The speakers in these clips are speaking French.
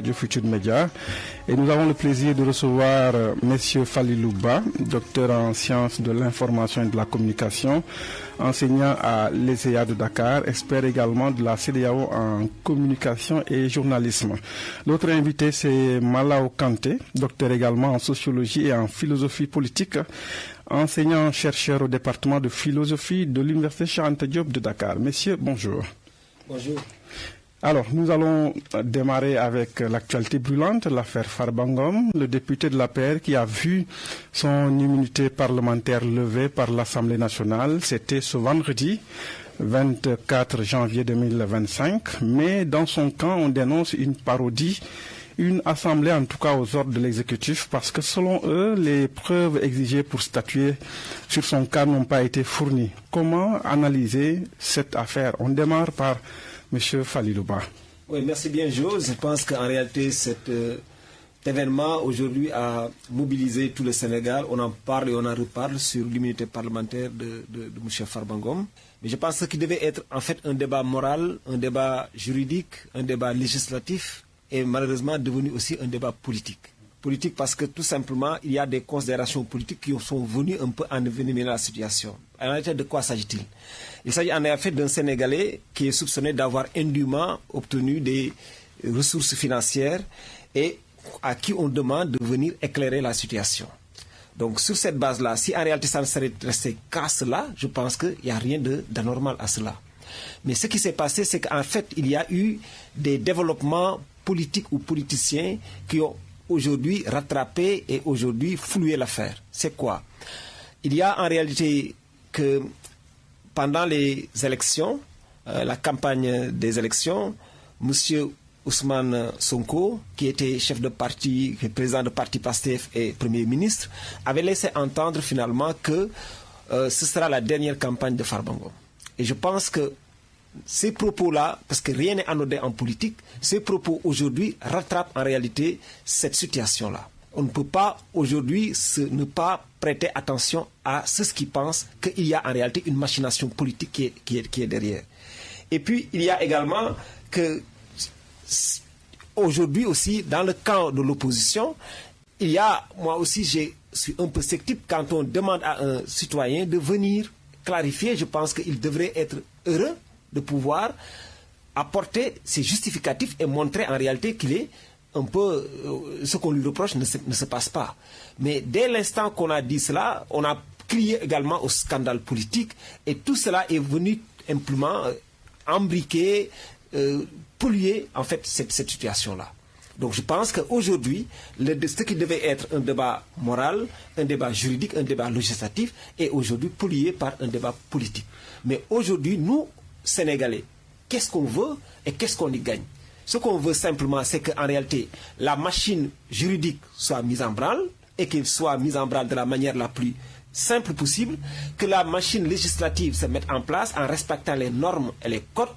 du Futur Média et nous avons le plaisir de recevoir Monsieur Falilou Ba, docteur en sciences de l'information et de la communication, enseignant à l'ESEA de Dakar, expert également de la CEDEAO en communication et journalisme. L'autre invité c'est Malaw Kanté, docteur également en sociologie et en philosophie politique, enseignant-chercheur au département de philosophie de l'Université Cheikh Anta Diop de Dakar. Messieurs, bonjour. Bonjour. Alors, nous allons démarrer avec l'actualité brûlante, l'affaire Farba Ngom, le député de l'APR qui a vu son immunité parlementaire levée par l'Assemblée nationale. C'était ce vendredi 24 janvier 2025. Mais dans son camp, on dénonce une parodie, une assemblée en tout cas aux ordres de l'exécutif, parce que selon eux, les preuves exigées pour statuer sur son cas n'ont pas été fournies. Comment analyser cette affaire? On démarre par Monsieur Falilou Ba. Oui, merci bien, Jo. Je pense qu'en réalité, cet événement aujourd'hui a mobilisé tout le Sénégal. On en parle et on en reparle sur l'immunité parlementaire de M. Farba Ngom. Mais je pense qu'il devait être en fait un débat moral, un débat juridique, un débat législatif et malheureusement devenu aussi un débat politique. Politique parce que tout simplement, il y a des considérations politiques qui sont venues un peu envenimer la situation. En réalité, de quoi s'agit-il? Il s'agit en effet d'un Sénégalais qui est soupçonné d'avoir indûment obtenu des ressources financières et à qui on demande de venir éclairer la situation. Donc sur cette base-là, si en réalité ça ne serait resté qu'à cela, je pense qu'il n'y a rien d'anormal à cela. Mais ce qui s'est passé, c'est qu'en fait, il y a eu des développements politiques ou politiciens qui ont aujourd'hui rattrapé et aujourd'hui floué l'affaire. C'est quoi? Il y a en réalité que pendant les élections, la campagne des élections, M. Ousmane Sonko, qui était chef de parti, président de parti PASTEF et Premier ministre, avait laissé entendre finalement que ce sera la dernière campagne de Farba Ngom. Et je pense que ces propos-là, parce que rien n'est anodin en politique, ces propos aujourd'hui rattrapent en réalité cette situation-là. On ne peut pas aujourd'hui ne pas prêter attention à ceux qui pensent qu'il y a en réalité une machination politique qui est derrière. Et puis, il y a également que aujourd'hui aussi, dans le camp de l'opposition, il y a, moi aussi, je suis un peu sceptique quand on demande à un citoyen de venir clarifier. Je pense qu'il devrait être heureux de pouvoir apporter ses justificatifs et montrer en réalité qu'il est un peu ce qu'on lui reproche ne se passe pas. Mais dès l'instant qu'on a dit cela, on a crié également au scandale politique et tout cela est venu implément embriquer, polluer en fait cette situation-là. Donc je pense qu'aujourd'hui, ce qui devait être un débat moral, un débat juridique, un débat législatif est aujourd'hui pollué par un débat politique. Mais aujourd'hui, nous, Sénégalais, qu'est-ce qu'on veut et qu'est-ce qu'on y gagne? Ce qu'on veut simplement, c'est qu'en réalité, la machine juridique soit mise en branle et qu'elle soit mise en branle de la manière la plus simple possible, que la machine législative se mette en place en respectant les normes et les codes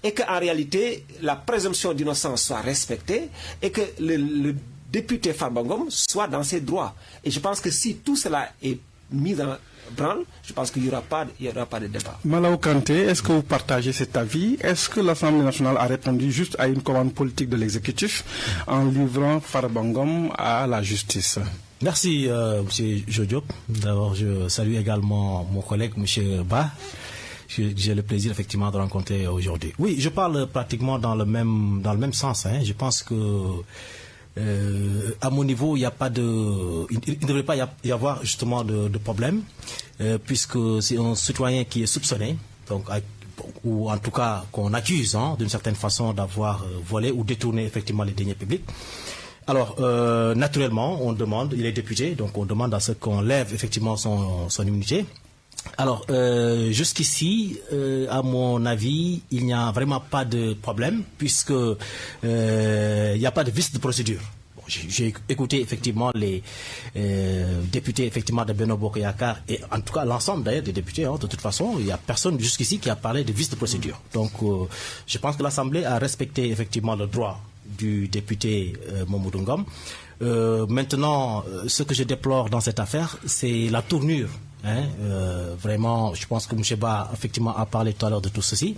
et qu'en réalité, la présomption d'innocence soit respectée et que le député Farba Ngom soit dans ses droits. Et je pense que si tout cela est mis en branle, je pense qu'il n'y aura pas de débat. Malaw Kanté, est-ce que vous partagez cet avis? Est-ce que l'Assemblée nationale a répondu juste à une commande politique de l'exécutif en livrant Farba Ngom à la justice? Merci, M. Jodiop. D'abord, je salue également mon collègue, M. Ba. J'ai le plaisir effectivement de rencontrer aujourd'hui. Oui, je parle pratiquement dans le même sens. Je pense que à mon niveau, il n'y a pas il ne devrait pas y avoir justement de problème, puisque c'est un citoyen qui est soupçonné, donc, ou en tout cas qu'on accuse d'une certaine façon d'avoir volé ou détourné effectivement les deniers publics. Alors, naturellement, on demande, il est député, donc on demande à ce qu'on lève effectivement son immunité. Alors, jusqu'ici, à mon avis, il n'y a vraiment pas de problème, puisque il n'y a pas de vice de procédure. Bon, j'ai écouté effectivement les députés effectivement de Benno Bokk Yakaar et en tout cas l'ensemble d'ailleurs des députés. De toute façon, il n'y a personne jusqu'ici qui a parlé de vice de procédure. Donc, je pense que l'Assemblée a respecté effectivement le droit du député Mamadou Ngom. Maintenant, ce que je déplore dans cette affaire, c'est la tournure Vraiment, je pense que M. Ba, effectivement, a parlé tout à l'heure de tout ceci.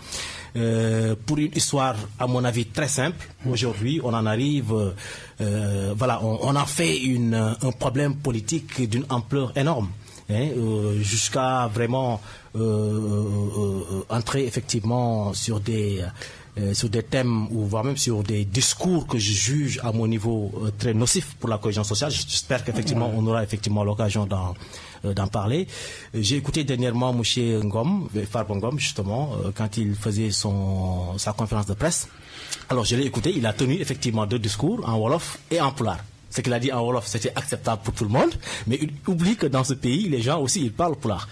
Pour une histoire, à mon avis, très simple, aujourd'hui, on en arrive, voilà, on a fait un problème politique d'une ampleur énorme. Jusqu'à vraiment entrer effectivement sur des thèmes ou voire même sur des discours que je juge à mon niveau très nocifs pour la cohésion sociale. J'espère qu'effectivement on aura effectivement l'occasion d'en parler. J'ai écouté dernièrement M. Ngom, Farba Ngom justement, quand il faisait sa conférence de presse. Alors je l'ai écouté, il a tenu effectivement 2 discours en Wolof et en Pulaar. Ce qu'il a dit en Wolof, c'était acceptable pour tout le monde, mais il oublie que dans ce pays, les gens aussi, ils parlent Pulaar.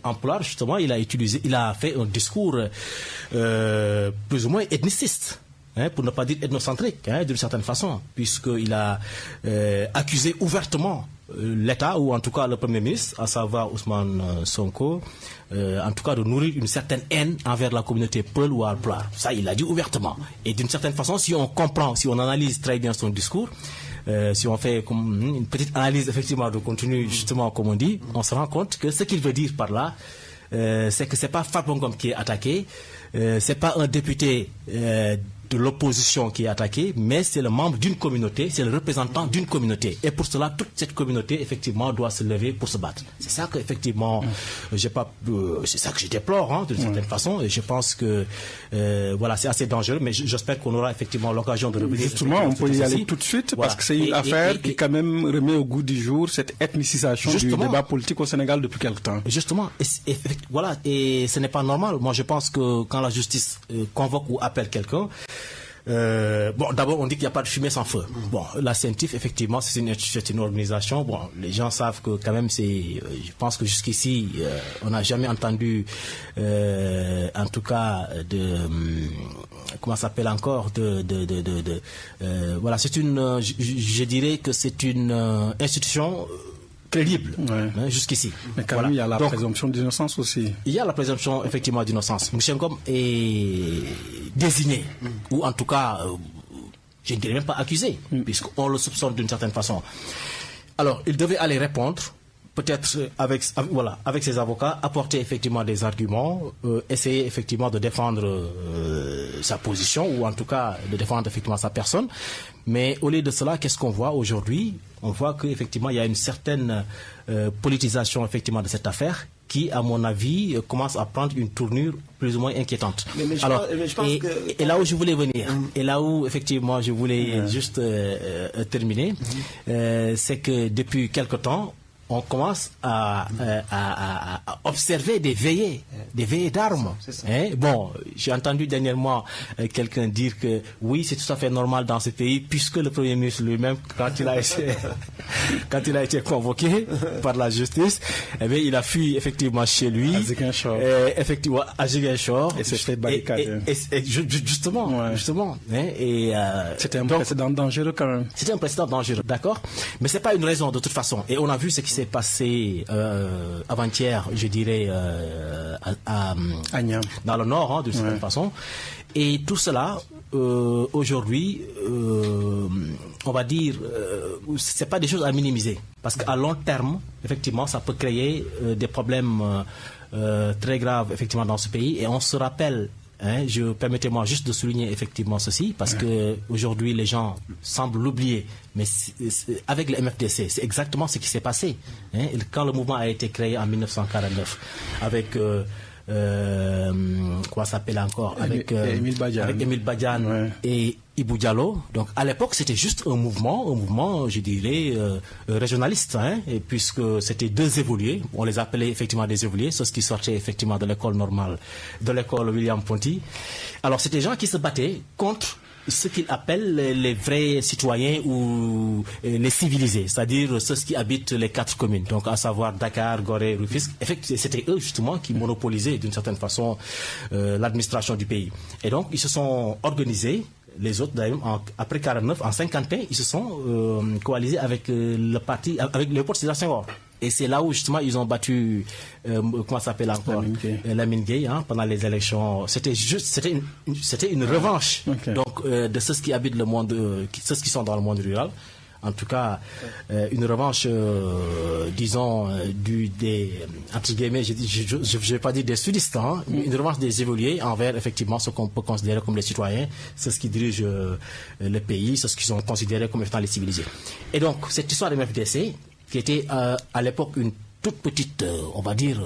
En Pulaar, justement, il a fait un discours plus ou moins ethniciste, pour ne pas dire ethnocentrique, d'une certaine façon, puisqu'il a accusé ouvertement l'État, ou en tout cas le Premier ministre, à savoir Ousmane Sonko, en tout cas de nourrir une certaine haine envers la communauté Peul ou Alpulaar. Ça, il l'a dit ouvertement. Et d'une certaine façon, si on comprend, si on analyse très bien son discours, si on fait comme une petite analyse effectivement de contenu, justement comme on dit, on se rend compte que ce qu'il veut dire par là, c'est que c'est pas Farba Ngom qui est attaqué, c'est pas un député de l'opposition qui est attaqué, mais c'est le membre d'une communauté, c'est le représentant d'une communauté. Et pour cela, toute cette communauté, effectivement, doit se lever pour se battre. C'est ça que, effectivement, c'est ça que je déplore, d'une certaine façon. Et je pense que, voilà, c'est assez dangereux, mais j'espère qu'on aura effectivement l'occasion de revenir. Justement, on peut y aller tout de suite, voilà. Parce que c'est une affaire qui, quand même, remet au goût du jour cette ethnicisation du débat politique au Sénégal depuis quelque temps. Justement, voilà, et ce n'est pas normal. Moi, je pense que quand la justice convoque ou appelle quelqu'un, bon, d'abord, on dit qu'il n'y a pas de fumée sans feu. Bon, la CENTIF, effectivement, c'est une organisation. Bon, les gens savent que quand même, je pense que jusqu'ici, on n'a jamais entendu, en tout cas, comment ça s'appelle encore, voilà, c'est je dirais que c'est une institution crédible, jusqu'ici. Mais quand même, il y a la présomption d'innocence aussi. Il y a la présomption, effectivement, d'innocence. M. Ngom est désigné, ou en tout cas, je ne dirais même pas accusé, puisqu'on le soupçonne d'une certaine façon. Alors, il devait aller répondre, peut-être avec ses avocats, apporter effectivement des arguments, essayer effectivement de défendre sa position, ou en tout cas de défendre effectivement sa personne. Mais au lieu de cela, qu'est-ce qu'on voit aujourd'hui? On voit qu'effectivement il y a une certaine politisation effectivement de cette affaire qui, à mon avis, commence à prendre une tournure plus ou moins inquiétante. Alors, et là où je voulais venir, et là où effectivement je voulais juste terminer, c'est que depuis quelque temps, on commence à observer des veillées d'armes. Bon, j'ai entendu dernièrement quelqu'un dire que oui, c'est tout à fait normal dans ce pays, puisque le Premier ministre lui-même, quand il a été convoqué par la justice, eh bien, il a fui effectivement chez lui, effectivement à Ziguinchor, et s'est fait barricader. Justement. C'était un précédent dangereux quand même. C'était un précédent dangereux, d'accord, mais c'est pas une raison de toute façon. Et on a vu ce qui s'est passé avant-hier, je dirais, à Niam, dans le nord, d'une certaine façon. Et tout cela, aujourd'hui, on va dire, c'est pas des choses à minimiser, parce qu'à long terme, effectivement, ça peut créer des problèmes très graves, effectivement, dans ce pays. Et on se rappelle. Permettez-moi juste de souligner effectivement ceci, parce que aujourd'hui les gens semblent l'oublier, mais avec le MFDC, c'est exactement ce qui s'est passé. Quand le mouvement a été créé en 1949, avec comment ça s'appelle encore, avec Émile Badiane et Ibou Diallo. Donc à l'époque c'était juste un mouvement, je dirais, régionaliste, et puisque c'était 2 évolués, on les appelait effectivement des évolués, ceux qui sortaient effectivement de l'école normale, de l'école William Ponty. Alors c'était des gens qui se battaient contre ce qu'ils appellent les vrais citoyens ou les civilisés, c'est-à-dire ceux qui habitent les 4 communes, donc à savoir Dakar, Gorée, Rufisque. Effectivement, c'était eux justement qui monopolisaient d'une certaine façon l'administration du pays. Et donc ils se sont organisés. Les autres, d'ailleurs, après 49, en 51, ils se sont coalisés avec le parti, avec Léopold Sédar Senghor. Et c'est là où, justement, ils ont battu, comment ça s'appelle encore, Lamine Gueye, pendant les élections. C'était une revanche, donc, de ceux qui habitent le monde, ceux qui sont dans le monde rural, en tout cas, une revanche, disons, entre guillemets, je ne vais pas dire des sudistes, hein, une revanche des évolués envers, effectivement, ce qu'on peut considérer comme les citoyens, c'est ce qui dirige le pays, c'est ce qu'ils sont considérés comme étant les civilisés. Et donc, cette histoire de MFDC, qui était à l'époque une toute petite, on va dire,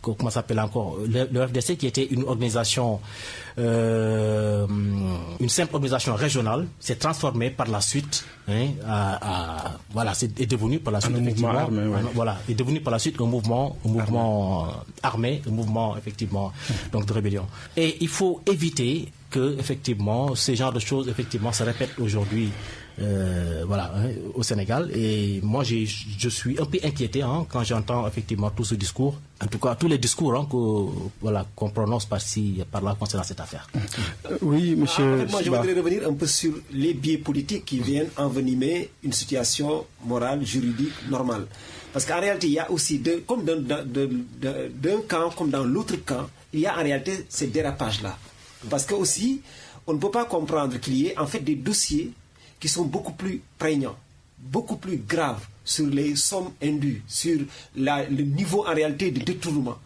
comment ça s'appelle encore, le FDC, qui était une organisation, une simple organisation régionale, s'est transformée par la suite, hein, voilà, est devenu par la suite, effectivement, armé, ouais. Voilà, est devenu par la suite un mouvement armé, un mouvement, effectivement, donc de rébellion. Et il faut éviter que, effectivement, ces genres de choses, effectivement, se répètent aujourd'hui. Voilà, hein, au Sénégal. Et moi, je suis un peu inquiété, hein, quand j'entends effectivement tout ce discours, en tout cas tous les discours, hein, qu'on prononce par-ci, par-là concernant cette affaire. Oui, monsieur. En fait, moi, je voudrais revenir un peu sur les biais politiques qui viennent envenimer une situation morale, juridique, normale. Parce qu'en réalité, il y a aussi, comme d'un camp comme dans l'autre camp, il y a en réalité ces dérapages-là. Parce que aussi, on ne peut pas comprendre qu'il y ait en fait des dossiers qui sont beaucoup plus prégnants, beaucoup plus graves sur les sommes indues, sur le niveau en réalité de détournement.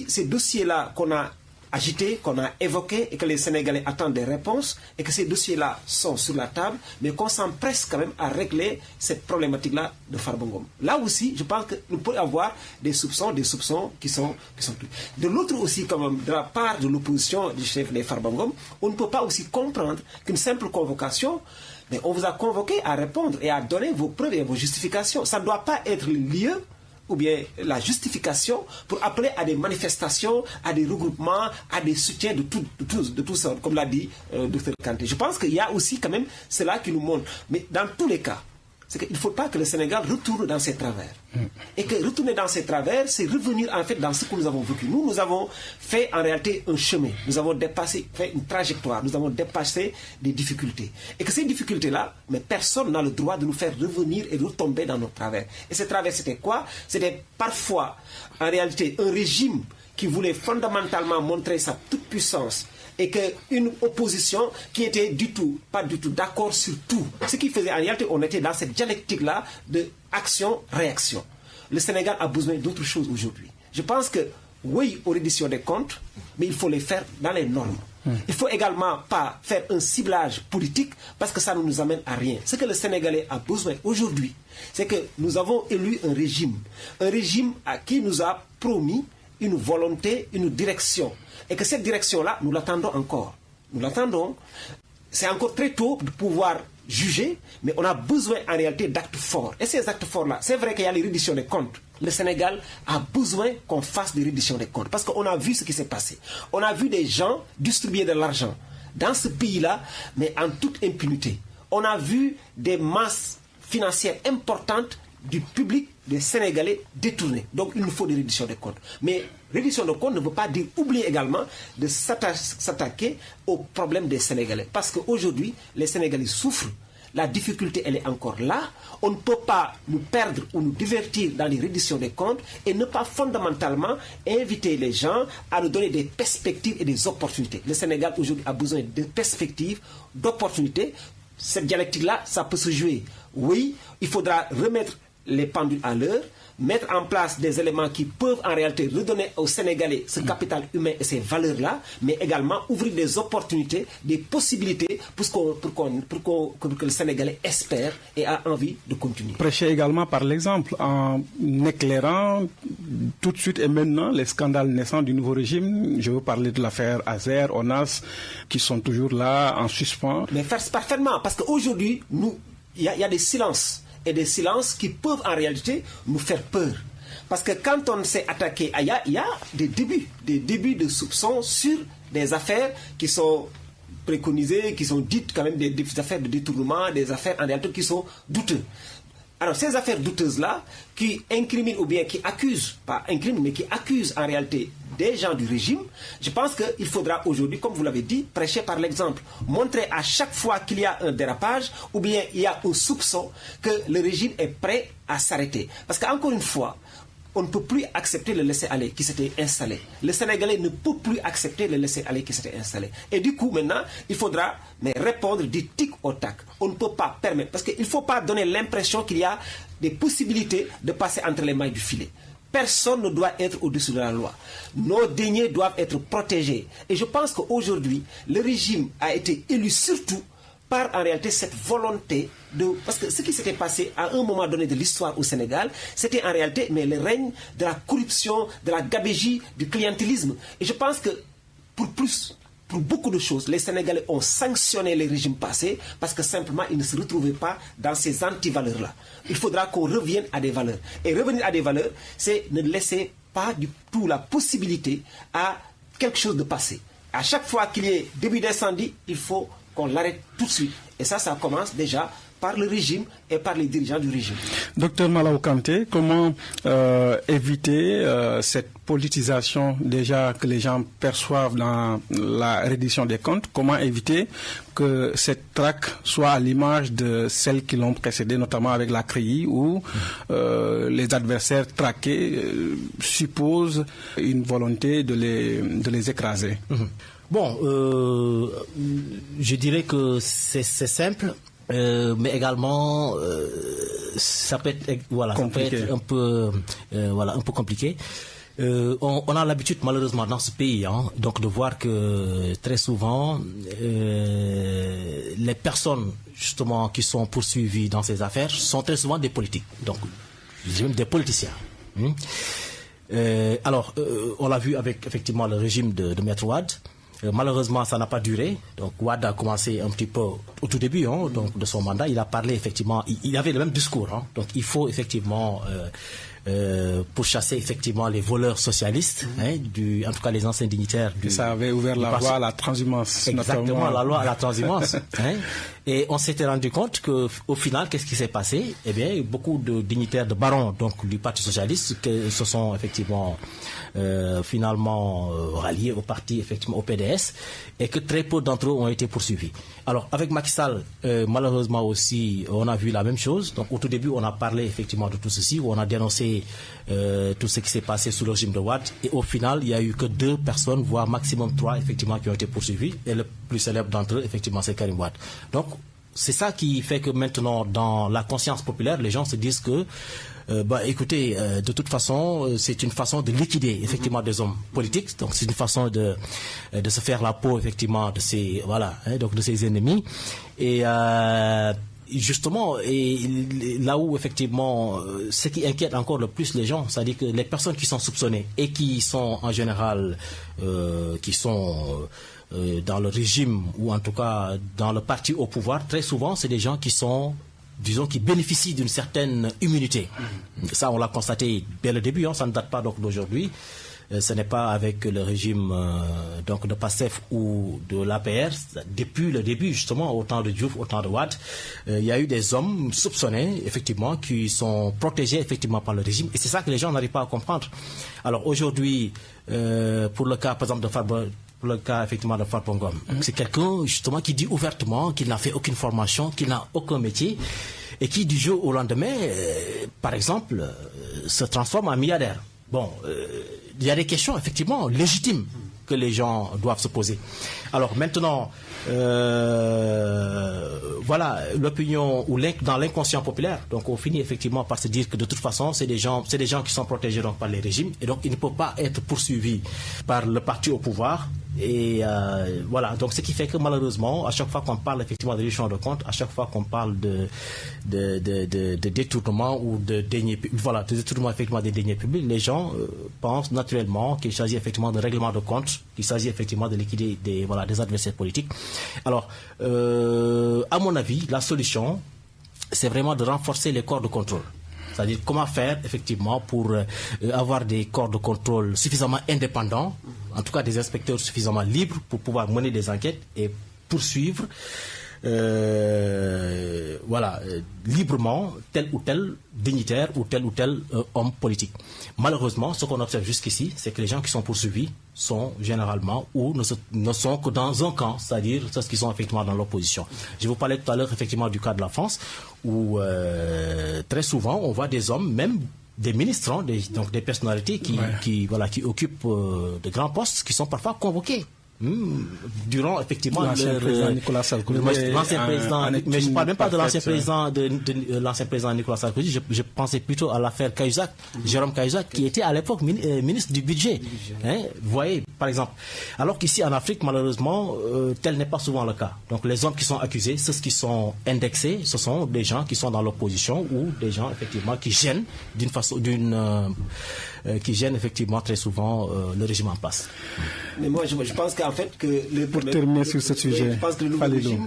Ces dossiers-là qu'on a agités, qu'on a évoqués et que les Sénégalais attendent des réponses et que ces dossiers-là sont sur la table, mais qu'on s'empresse quand même à régler cette problématique-là de Farba Ngom. Là aussi, je pense que nous pouvons avoir des soupçons qui sont plus. De l'autre aussi, quand même, de la part de l'opposition du chef de Farba Ngom, on ne peut pas aussi comprendre qu'une simple convocation, mais on vous a convoqué à répondre et à donner vos preuves et vos justifications. Ça ne doit pas être le lieu ou bien la justification pour appeler à des manifestations, à des regroupements, à des soutiens de tout ça, comme l'a dit Dr Kanté. Je pense qu'il y a aussi quand même cela qui nous montre. Mais dans tous les cas, c'est qu'il ne faut pas que le Sénégal retourne dans ses travers. Et que retourner dans ses travers, c'est revenir en fait dans ce que nous avons vécu. Nous avons fait en réalité un chemin. Nous avons fait une trajectoire. Nous avons dépassé des difficultés. Et que ces difficultés-là, mais personne n'a le droit de nous faire revenir et retomber dans nos travers. Et ces travers, c'était quoi? C'était parfois, en réalité, un régime qui voulait fondamentalement montrer sa toute-puissance et qu'une opposition qui était pas du tout d'accord sur tout. Ce qui faisait en réalité, on était dans cette dialectique-là de action-réaction. Le Sénégal a besoin d'autre chose aujourd'hui. Je pense que, oui, aux redditions des comptes, mais il faut les faire dans les normes. Il ne faut également pas faire un ciblage politique parce que ça ne nous amène à rien. Ce que le Sénégalais a besoin aujourd'hui, c'est que nous avons élu un régime à qui nous a promis une volonté, une direction. Et que cette direction-là, nous l'attendons encore. Nous l'attendons. C'est encore très tôt de pouvoir juger, mais on a besoin en réalité d'actes forts. Et ces actes forts-là, c'est vrai qu'il y a les redditions des comptes. Le Sénégal a besoin qu'on fasse des redditions des comptes. Parce qu'on a vu ce qui s'est passé. On a vu des gens distribuer de l'argent dans ce pays-là, mais en toute impunité. On a vu des masses financières importantes du public, des Sénégalais détournés. Donc il nous faut des redditions des comptes. Mais reddition de comptes ne veut pas dire oublier également de s'attaquer aux problèmes des Sénégalais. Parce qu'aujourd'hui, les Sénégalais souffrent. La difficulté, elle est encore là. On ne peut pas nous perdre ou nous divertir dans les redditions des comptes et ne pas fondamentalement inviter les gens à nous donner des perspectives et des opportunités. Le Sénégal aujourd'hui a besoin de perspectives, d'opportunités. Cette dialectique-là, ça peut se jouer. Oui, il faudra remettre les pendules à l'heure, mettre en place des éléments qui peuvent en réalité redonner aux Sénégalais ce capital humain et ces valeurs-là, mais également ouvrir des opportunités, des possibilités pour que le Sénégalais espère et a envie de continuer. Prêcher également par l'exemple en éclairant tout de suite et maintenant les scandales naissants du nouveau régime. Je veux parler de l'affaire Azer, ONAS, qui sont toujours là en suspens. Mais faire parfaitement, parce qu'aujourd'hui, il y a des silences. Et des silences qui peuvent en réalité nous faire peur. Parce que quand on s'est attaqué, il y a des débuts de soupçons sur des affaires qui sont préconisées, qui sont dites quand même des affaires de détournement, des affaires en réalité qui sont douteuses. Alors ces affaires douteuses-là, qui incriminent ou bien qui accusent, pas incriminent, mais qui accusent en réalité des gens du régime, je pense qu'il faudra aujourd'hui, comme vous l'avez dit, prêcher par l'exemple. Montrer à chaque fois qu'il y a un dérapage ou bien il y a un soupçon que le régime est prêt à s'arrêter. Parce qu'encore une fois, on ne peut plus accepter le laisser-aller qui s'était installé. Le Sénégalais ne peut plus accepter le laisser-aller qui s'était installé. Et du coup, maintenant, il faudra répondre du tic au tac. On ne peut pas permettre, parce qu'il ne faut pas donner l'impression qu'il y a des possibilités de passer entre les mailles du filet. Personne ne doit être au-dessus de la loi. Nos deniers doivent être protégés. Et je pense qu'aujourd'hui, le régime a été élu surtout par en réalité cette volonté de... Parce que ce qui s'était passé à un moment donné de l'histoire au Sénégal, c'était en réalité le règne de la corruption, de la gabégie, du clientélisme. Et je pense que pour beaucoup de choses, les Sénégalais ont sanctionné les régimes passés parce que simplement ils ne se retrouvaient pas dans ces anti-valeurs-là. Il faudra qu'on revienne à des valeurs. Et revenir à des valeurs, c'est ne laisser pas du tout la possibilité à quelque chose de passer. À chaque fois qu'il y ait début d'incendie, il faut qu'on l'arrête tout de suite. Et ça commence déjà par le régime et par les dirigeants du régime. Docteur Malaw Kanté, comment éviter cette politisation déjà que les gens perçoivent dans la reddition des comptes? Comment éviter que cette traque soit à l'image de celles qui l'ont précédée, notamment avec la CREI, où les adversaires traqués supposent une volonté de les écraser? Bon, je dirais que c'est simple, mais également ça peut être un peu compliqué. On a l'habitude malheureusement dans ce pays donc de voir que très souvent les personnes justement qui sont poursuivies dans ces affaires sont très souvent des politiques, donc même des politiciens. Alors on l'a vu avec effectivement le régime de Maître Wade. Malheureusement, ça n'a pas duré. Donc, Wade a commencé un petit peu au tout début donc, de son mandat. Il a parlé effectivement, il avait le même discours. Donc, il faut effectivement pourchasser effectivement les voleurs socialistes, en tout cas les anciens dignitaires. Ça avait ouvert la voie à la transhumance. Exactement, la loi à la transhumance. Et on s'était rendu compte qu'au final, qu'est-ce qui s'est passé? Eh bien, beaucoup de dignitaires, de barons donc, du Parti socialiste se sont effectivement finalement ralliés au parti, effectivement au PDS, et que très peu d'entre eux ont été poursuivis. Alors, avec Macky Sall, malheureusement aussi, on a vu la même chose. Donc, au tout début, on a parlé effectivement de tout ceci, où on a dénoncé tout ce qui s'est passé sous le régime de Wade. Et au final, il n'y a eu que 2 personnes, voire maximum 3, effectivement, qui ont été poursuivies. Et le plus célèbre d'entre eux, effectivement, c'est Karim Wade. Donc, c'est ça qui fait que maintenant, dans la conscience populaire, les gens se disent que écoutez, de toute façon, c'est une façon de liquider effectivement des hommes politiques. Donc c'est une façon de se faire la peau effectivement de ces donc de ses ennemis. Et justement, et là où effectivement, ce qui inquiète encore le plus les gens, c'est-à-dire que les personnes qui sont soupçonnées et qui sont en général dans le régime ou en tout cas dans le parti au pouvoir, très souvent c'est des gens qui sont, disons, qui bénéficient d'une certaine immunité. Ça, on l'a constaté dès le début, ça ne date pas donc d'aujourd'hui. Ce n'est pas avec le régime donc de PASTEF ou de l'APR. Depuis le début, justement, au temps de Diouf, au temps de Wade, il y a eu des hommes soupçonnés, effectivement, qui sont protégés, effectivement, par le régime. Et c'est ça que les gens n'arrivent pas à comprendre. Alors aujourd'hui, pour le cas, par exemple, pour le cas effectivement de Farba Ngom, c'est quelqu'un justement qui dit ouvertement qu'il n'a fait aucune formation, qu'il n'a aucun métier, et qui du jour au lendemain, par exemple, se transforme en milliardaire. Bon, il y a des questions effectivement légitimes que les gens doivent se poser. Alors maintenant, voilà, l'opinion ou dans l'inconscient populaire, donc on finit effectivement par se dire que de toute façon, c'est des gens qui sont protégés donc par les régimes, et donc ils ne peuvent pas être poursuivis par le parti au pouvoir. Et voilà, donc ce qui fait que malheureusement, à chaque fois qu'on parle effectivement de reddition de comptes, à chaque fois qu'on parle de détournement ou de détournement effectivement des deniers publics, les gens pensent naturellement qu'il s'agit effectivement de règlement de comptes, qu'il s'agit effectivement de liquider des adversaires politiques. Alors, à mon avis, la solution, c'est vraiment de renforcer les corps de contrôle. C'est-à-dire comment faire effectivement pour avoir des corps de contrôle suffisamment indépendants, en tout cas des inspecteurs suffisamment libres pour pouvoir mener des enquêtes et poursuivre librement tel ou tel dignitaire ou tel homme politique. Malheureusement, ce qu'on observe jusqu'ici, c'est que les gens qui sont poursuivis sont généralement ou ne sont que dans un camp, c'est-à-dire ceux qui sont effectivement dans l'opposition. Je vous parlais tout à l'heure effectivement du cas de la France, où très souvent on voit des hommes, même des ministres, hein, donc des personnalités qui occupent de grands postes, qui sont parfois convoqués. Durant effectivement l'ancien président Nicolas Sarkozy, l'ancien président, mais je ne parle même pas de l'ancien président l'ancien président Nicolas Sarkozy, je pensais plutôt à l'affaire Cahuzac, Jérôme Cahuzac, qui était à l'époque ministre du budget. Hein, vous voyez, par exemple. Alors qu'ici en Afrique, malheureusement, tel n'est pas souvent le cas. Donc les hommes qui sont accusés, ceux qui sont indexés, ce sont des gens qui sont dans l'opposition ou des gens effectivement qui gênent qui gênent effectivement très souvent le régime en place. Mais moi, je pense qu'en fait pour terminer sur ce sujet, je pense que le nouveau régime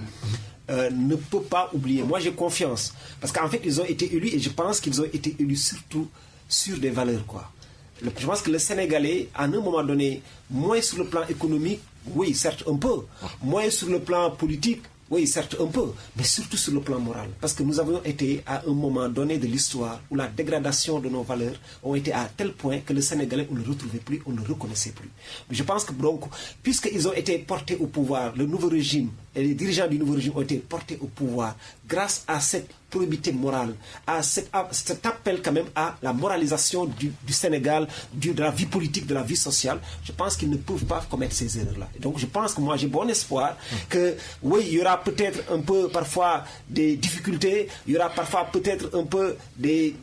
ne peut pas oublier. Moi, j'ai confiance parce qu'en fait, ils ont été élus et je pense qu'ils ont été élus surtout sur des valeurs, quoi. Je pense que le Sénégalais, à un moment donné, moins sur le plan économique, oui, certes un peu, moins sur le plan politique. Oui, certes un peu, mais surtout sur le plan moral. Parce que nous avons été à un moment donné de l'histoire où la dégradation de nos valeurs ont été à tel point que le Sénégalais, on ne le retrouvait plus, on ne le reconnaissait plus. Mais je pense que donc, puisqu'ils ont été portés au pouvoir, le nouveau régime et les dirigeants du nouveau régime ont été portés au pouvoir grâce à cette probité morale, à cet appel quand même à la moralisation du Sénégal, de la vie politique, de la vie sociale, je pense qu'ils ne peuvent pas commettre ces erreurs-là. Donc je pense que moi j'ai bon espoir que oui, il y aura peut-être un peu parfois des difficultés, il y aura parfois peut-être un peu des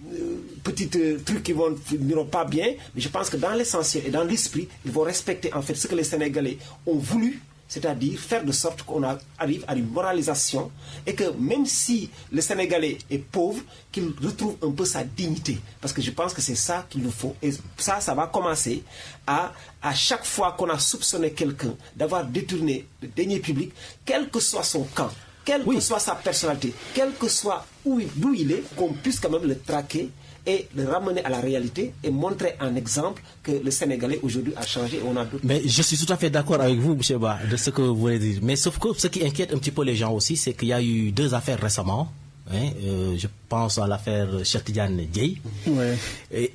petits trucs qui n'iront pas bien, mais je pense que dans l'essentiel et dans l'esprit, ils vont respecter en fait ce que les Sénégalais ont voulu, c'est-à-dire faire de sorte qu'on arrive à une moralisation et que même si le Sénégalais est pauvre, qu'il retrouve un peu sa dignité. Parce que je pense que c'est ça qu'il nous faut. Et ça va commencer à chaque fois qu'on a soupçonné quelqu'un d'avoir détourné le denier public, quel que soit son camp, quelle que soit sa personnalité, quel que soit d'où il est, qu'on puisse quand même le traquer et le ramener à la réalité et montrer un exemple que le Sénégalais aujourd'hui a changé et on a d'autres. Mais je suis tout à fait d'accord avec vous, M. Ba, de ce que vous voulez dire. Mais sauf que ce qui inquiète un petit peu les gens aussi, c'est qu'il y a eu 2 affaires récemment. Hein, je pense à l'affaire Cheikh Tidiane Dièye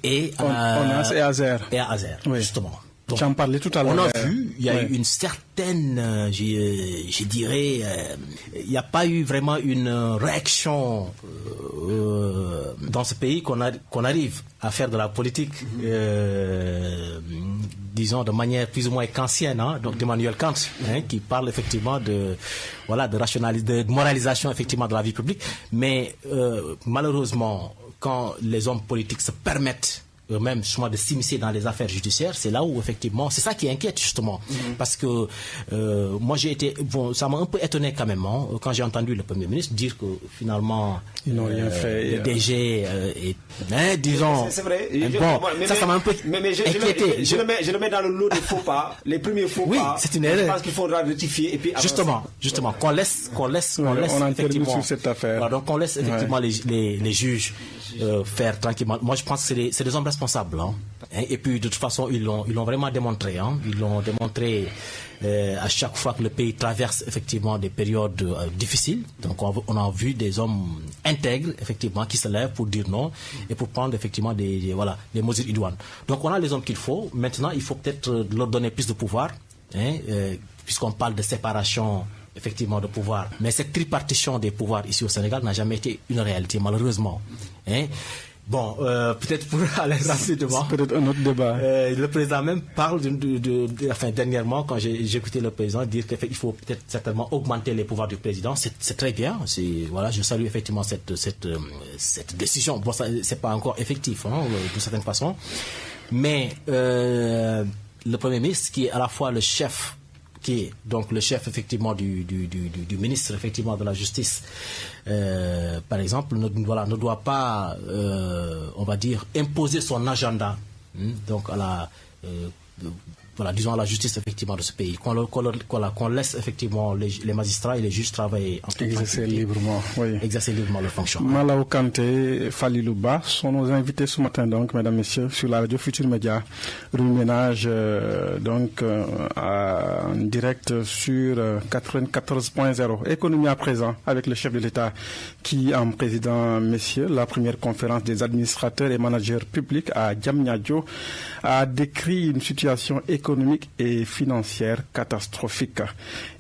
et ONAS et Azer. Et à Azer, justement. J'en parlais tout à l'heure. On a vu, il y a eu une certaine, je dirais, il n'y a pas eu vraiment une réaction dans ce pays qu'on arrive à faire de la politique, disons de manière plus ou moins kantienne, hein, donc d'Emmanuel Kant, hein, qui parle effectivement de moralisation effectivement de la vie publique. Mais malheureusement, quand les hommes politiques se permettent eux-mêmes justement de s'immiscer dans les affaires judiciaires, c'est là où effectivement, c'est ça qui inquiète justement, parce que moi j'ai été, ça m'a un peu étonné quand même, hein, quand j'ai entendu le Premier ministre dire que finalement ils n'ont rien fait. Le DG disons, c'est vrai. Ça m'a un peu inquiété. Je le mets dans le lot des faux pas, les premiers faux pas. C'est une erreur. Je pense qu'il faudra rectifier et puis avancer. Justement, qu'on laisse on effectivement sur cette affaire. Voilà, donc on laisse effectivement les juges faire tranquillement. Moi je pense que c'est des hommes responsables, hein. Et puis de toute façon ils l'ont vraiment démontré, hein. Ils l'ont démontré à chaque fois que le pays traverse effectivement des périodes difficiles. Donc on a vu des hommes intègres effectivement qui se lèvent pour dire non et pour prendre effectivement des mesures idoines. Donc on a les hommes qu'il faut. Maintenant il faut peut-être leur donner plus de pouvoir, hein, puisqu'on parle de séparation effectivement de pouvoir. Mais cette tripartition des pouvoirs ici au Sénégal n'a jamais été une réalité, malheureusement. Hein? Bon, peut-être pour aller rapidement. C'est peut-être un autre débat. Le président même parle dernièrement, quand j'ai écouté le président dire qu'il faut peut-être certainement augmenter les pouvoirs du président. C'est très bien. Je salue effectivement cette décision. Bon, c'est pas encore effectif, hein, de certaine façon. Mais le Premier ministre, qui est à la fois le chef, qui est donc le chef effectivement du ministre effectivement de la Justice, par exemple, ne doit pas, on va dire, imposer son agenda, donc à la disons à la justice effectivement de ce pays, qu'on laisse effectivement les magistrats et les juges travailler en exercer librement, exercer librement leur fonction. Malaw Kanté, Falilou Ba sont nos invités ce matin, donc mesdames, messieurs, sur la radio Futur Média. Ménage donc en direct sur 94.0. Économie à présent avec le chef de l'État qui, en président, messieurs, la première conférence des administrateurs et managers publics à Diamniadio, a décrit une situation économique et financière catastrophique.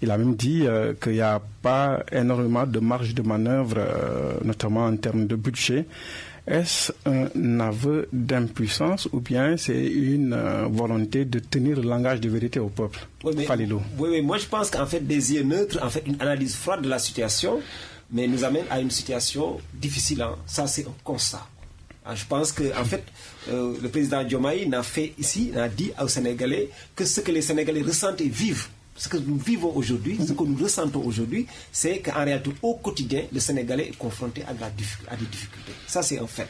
Il a même dit qu'il n'y a pas énormément de marge de manœuvre, notamment en termes de budget. Est-ce un aveu d'impuissance ou bien c'est une volonté de tenir le langage de vérité au peuple? Falilou. Oui, moi je pense qu'en fait des yeux neutres, en fait une analyse froide de la situation, mais nous amène à une situation difficile. Hein. Ça c'est un constat. Je pense que en fait, le président Diomaye n'a dit aux Sénégalais que ce que les Sénégalais ressentent et vivent, ce que nous vivons aujourd'hui, ce que nous ressentons aujourd'hui, c'est qu'en réalité, au quotidien, le Sénégalais est confronté à des difficultés. Ça, c'est un fait.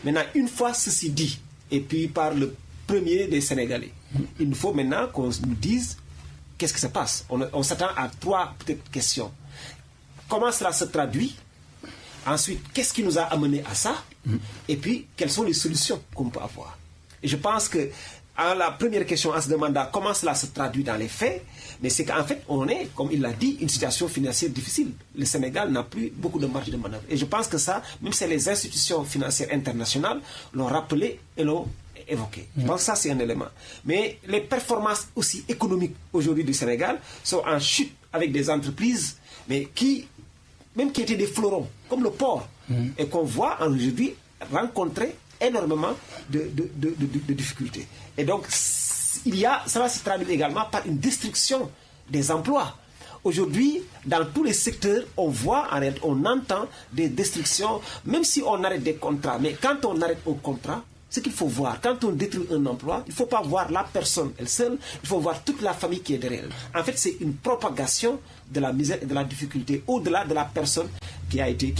Maintenant, une fois ceci dit, et puis par le premier des Sénégalais, il nous faut maintenant qu'on nous dise qu'est-ce qui se passe. On s'attend à 3 petites questions. Comment cela se traduit? Ensuite, qu'est-ce qui nous a amené à ça? Et puis, quelles sont les solutions qu'on peut avoir? Et je pense que la première question, on se demande comment cela se traduit dans les faits, mais c'est qu'en fait, on est, comme il l'a dit, une situation financière difficile. Le Sénégal n'a plus beaucoup de marge de manœuvre. Et je pense que ça, même si les institutions financières internationales l'ont rappelé et l'ont évoqué. Je pense que ça, c'est un élément. Mais les performances aussi économiques aujourd'hui du Sénégal sont en chute avec des entreprises, mais qui étaient des fleurons, comme le port, et qu'on voit aujourd'hui rencontrer énormément de difficultés. Et donc, ça va se traduire également par une destruction des emplois. Aujourd'hui, dans tous les secteurs, on entend des destructions, même si on arrête des contrats. Mais quand on arrête un contrat, ce qu'il faut voir, quand on détruit un emploi, il ne faut pas voir la personne elle seule, il faut voir toute la famille qui est derrière elle. En fait, c'est une propagation de la misère et de la difficulté au-delà de la personne qui a été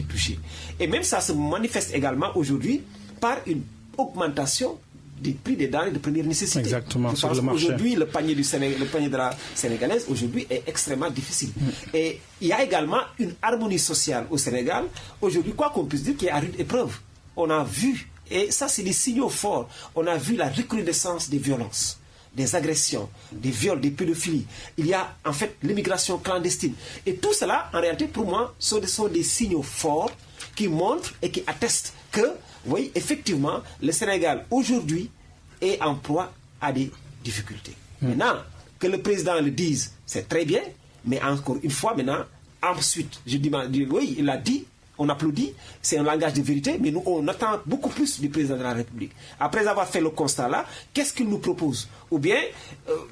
touchée. Et même ça se manifeste également aujourd'hui par une augmentation des prix des denrées de première nécessité. Exactement, sur le marché. Aujourd'hui, le panier de la sénégalaise aujourd'hui est extrêmement difficile. Et il y a également une harmonie sociale au Sénégal. Aujourd'hui, quoi qu'on puisse dire, qui est à rude épreuve. On a vu, et ça c'est des signaux forts, on a vu la recrudescence des violences, des agressions, des viols, des pédophilies. Il y a en fait l'immigration clandestine. Et tout cela, en réalité, pour moi, sont des signaux forts qui montrent et qui attestent que, oui, effectivement, le Sénégal aujourd'hui est en proie à des difficultés. Maintenant, que le président le dise, c'est très bien, mais encore une fois, maintenant, ensuite, je dis oui, il l'a dit, on applaudit, c'est un langage de vérité, mais nous, on attend beaucoup plus du président de la République. Après avoir fait le constat-là, qu'est-ce qu'il nous propose? Ou bien,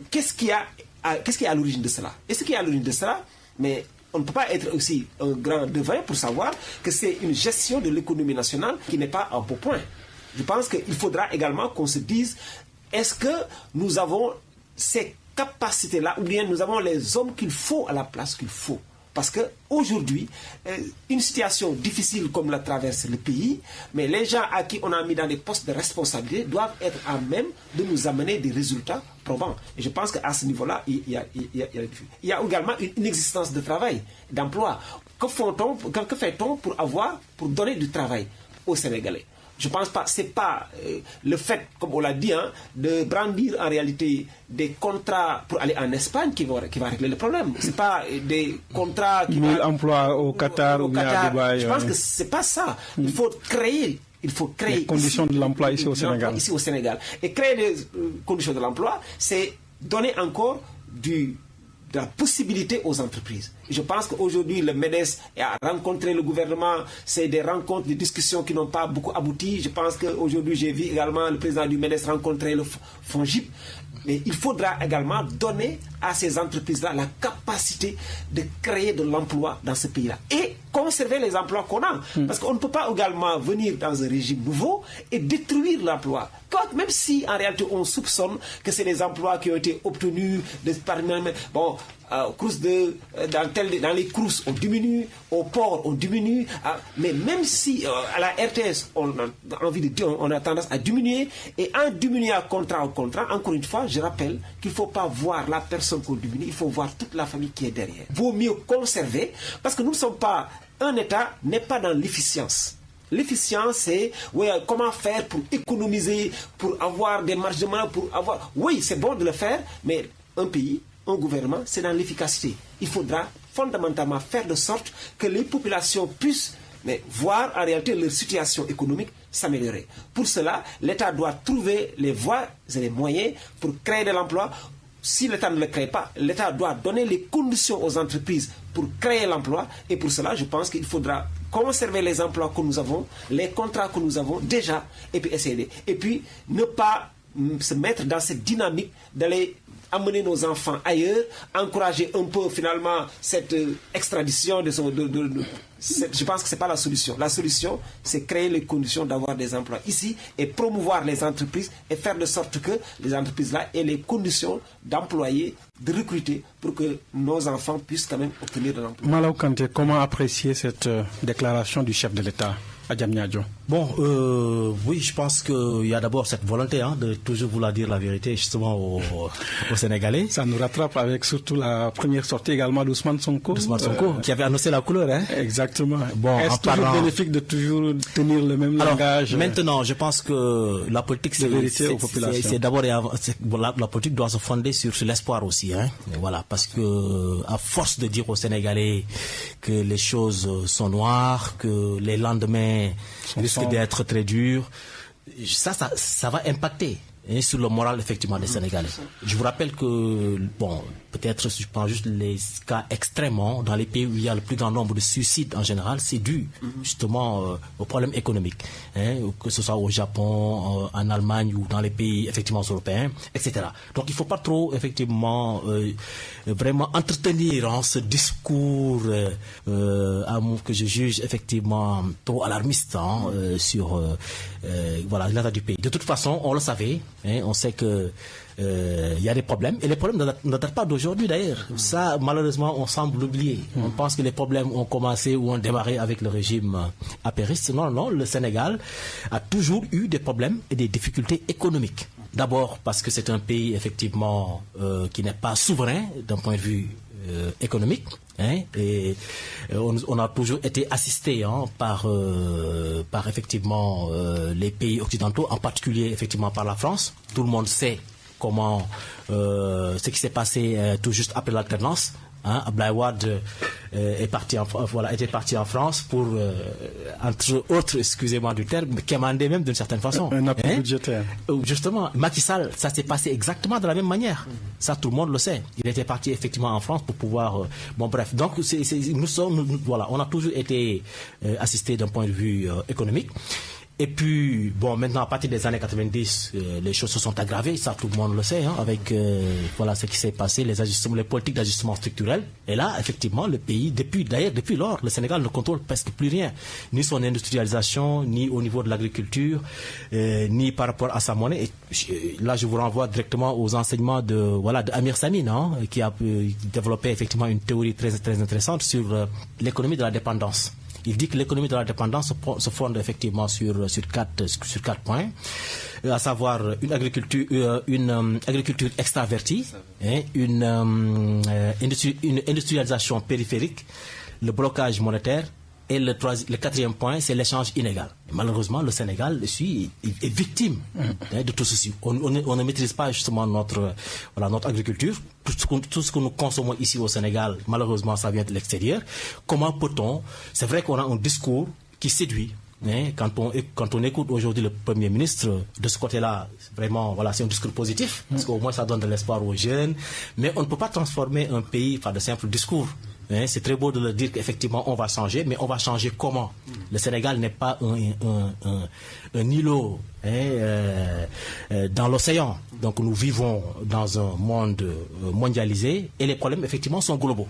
qu'est-ce qui est à l'origine de cela? Et ce qui est à l'origine de cela, mais on ne peut pas être aussi un grand devin pour savoir que c'est une gestion de l'économie nationale qui n'est pas en beau point. Je pense qu'il faudra également qu'on se dise, est-ce que nous avons ces capacités-là, ou bien nous avons les hommes qu'il faut à la place qu'il faut? Parce qu'aujourd'hui, une situation difficile comme la traverse le pays, mais les gens à qui on a mis dans des postes de responsabilité doivent être à même de nous amener des résultats probants. Et je pense qu'à ce niveau-là, il y a également une inexistence de travail, d'emploi. Que fait-on pour donner du travail aux Sénégalais? Je ne pense pas, c'est pas le fait, comme on l'a dit, de brandir en réalité des contrats pour aller en Espagne qui va régler le problème. C'est pas des contrats qui 1000 emplois au Qatar ou bien à Dubaï. Je pense que c'est pas ça. Il faut créer les conditions de l'emploi ici au Sénégal. Et créer les conditions de l'emploi, c'est donner encore de la possibilité aux entreprises. Je pense qu'aujourd'hui, le MEDES a rencontré le gouvernement, c'est des rencontres, des discussions qui n'ont pas beaucoup abouti. Je pense qu'aujourd'hui, j'ai vu également le président du MEDES rencontrer le FONGIP. Mais il faudra également donner à ces entreprises-là la capacité de créer de l'emploi dans ce pays-là et conserver les emplois qu'on a. Parce qu'on ne peut pas également venir dans un régime nouveau et détruire l'emploi. Même si en réalité on soupçonne que c'est des emplois qui ont été obtenus dans les crousses on diminue, au port on diminue, mais même si à la RTS on a envie de dire, on a tendance à diminuer, et en diminuant contrat au contrat, encore une fois, je rappelle qu'il ne faut pas voir la personne qu'on diminue, il faut voir toute la famille qui est derrière. Vaut mieux conserver, parce que nous ne sommes pas, un État n'est pas dans l'efficience. L'efficience, c'est comment faire pour économiser, pour avoir des marges de manœuvre, Oui, c'est bon de le faire, mais un pays, un gouvernement, c'est dans l'efficacité. Il faudra fondamentalement faire de sorte que les populations puissent voir en réalité leur situation économique s'améliorer. Pour cela, l'État doit trouver les voies et les moyens pour créer de l'emploi. Si l'État ne le crée pas, l'État doit donner les conditions aux entreprises pour créer l'emploi. Et pour cela, je pense qu'il faudra conserver les emplois que nous avons, les contrats que nous avons déjà, et puis essayer. Et puis ne pas se mettre dans cette dynamique d'aller amener nos enfants ailleurs, encourager un peu finalement cette extradition je pense que ce n'est pas la solution. La solution, c'est créer les conditions d'avoir des emplois ici et promouvoir les entreprises et faire de sorte que les entreprises-là aient les conditions d'employer, de recruter pour que nos enfants puissent quand même obtenir de l'emploi. Malaw Kanté, comment apprécier cette déclaration du chef de l'État à Diamniadio? Bon, oui, je pense qu'il y a d'abord cette volonté de toujours vouloir dire la vérité justement aux Sénégalais. Ça nous rattrape avec surtout la première sortie également d'Ousmane Sonko. Qui avait annoncé la couleur. Exactement. Bon, est-ce toujours bénéfique de toujours tenir le même langage? Maintenant, je pense que la politique, c'est d'abord, la politique doit se fonder sur l'espoir aussi. Voilà, parce que à force de dire aux Sénégalais que les choses sont noires, que les lendemains risquent d'être très durs, ça va impacter sur le moral effectivement des Sénégalais. Je vous rappelle que, bon, peut-être si je prends juste les cas extrêmement, dans les pays où il y a le plus grand nombre de suicides en général, c'est dû justement aux problèmes économiques, que ce soit au Japon, en Allemagne ou dans les pays effectivement européens, etc. Donc il ne faut pas trop effectivement vraiment entretenir ce discours que je juge effectivement trop alarmiste sur voilà, l'état du pays. De toute façon, on le savait, on sait que il y a des problèmes, et les problèmes ne datent pas d'aujourd'hui d'ailleurs. Ça, malheureusement, on semble l'oublier. On pense que les problèmes ont commencé ou ont démarré avec le régime apériste. Non, le Sénégal a toujours eu des problèmes et des difficultés économiques. D'abord parce que c'est un pays effectivement qui n'est pas souverain d'un point de vue économique. Et on a toujours été assisté par effectivement les pays occidentaux, en particulier effectivement par la France. Tout le monde sait comment ce qui s'est passé tout juste après l'alternance. Abdoulaye Wade était parti en France pour, entre autres, excusez-moi du terme, quémander même d'une certaine façon. Un appui budgétaire. Justement, Macky Sall, ça s'est passé exactement de la même manière. Ça, tout le monde le sait. Il était parti effectivement en France pour pouvoir... bon, bref. Donc, voilà, on a toujours été assistés d'un point de vue économique. Et puis, bon, maintenant, à partir des années 90, les choses se sont aggravées, ça tout le monde le sait, avec voilà ce qui s'est passé, les politiques d'ajustement structurel. Et là, effectivement, le pays, depuis lors, le Sénégal ne contrôle presque plus rien, ni son industrialisation, ni au niveau de l'agriculture, ni par rapport à sa monnaie. Et là, je vous renvoie directement aux enseignements de Amir Samine, qui a développé effectivement une théorie très, très intéressante sur l'économie de la dépendance. Il dit que l'économie de la dépendance se fonde effectivement sur 4 points, à savoir une agriculture extravertie, une industrialisation périphérique, le blocage monétaire, et le 4e point, c'est l'échange inégal. Et malheureusement, le Sénégal est victime de tout ceci. On ne maîtrise pas justement notre agriculture. Tout ce que nous consommons ici au Sénégal, malheureusement, ça vient de l'extérieur. Comment peut-on... C'est vrai qu'on a un discours qui séduit. Quand on écoute aujourd'hui le Premier ministre, de ce côté-là, vraiment, voilà, c'est un discours positif, parce qu'au moins ça donne de l'espoir aux jeunes. Mais on ne peut pas transformer un pays par de simples discours. C'est très beau de le dire qu'effectivement on va changer, mais on va changer comment? Le Sénégal n'est pas un îlot dans l'océan. Donc nous vivons dans un monde mondialisé et les problèmes effectivement sont globaux.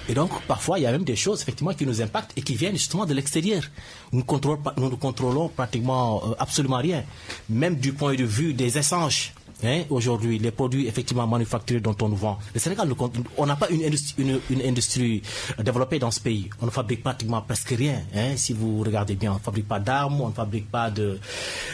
Et donc parfois il y a même des choses effectivement qui nous impactent et qui viennent justement de l'extérieur. Nous ne contrôlons pratiquement absolument rien, même du point de vue des échanges. Aujourd'hui, les produits effectivement manufacturés dont on nous vend. Le Sénégal, on n'a pas une industrie développée dans ce pays. On ne fabrique pratiquement presque rien. Si vous regardez bien, on ne fabrique pas d'armes, on ne fabrique pas de...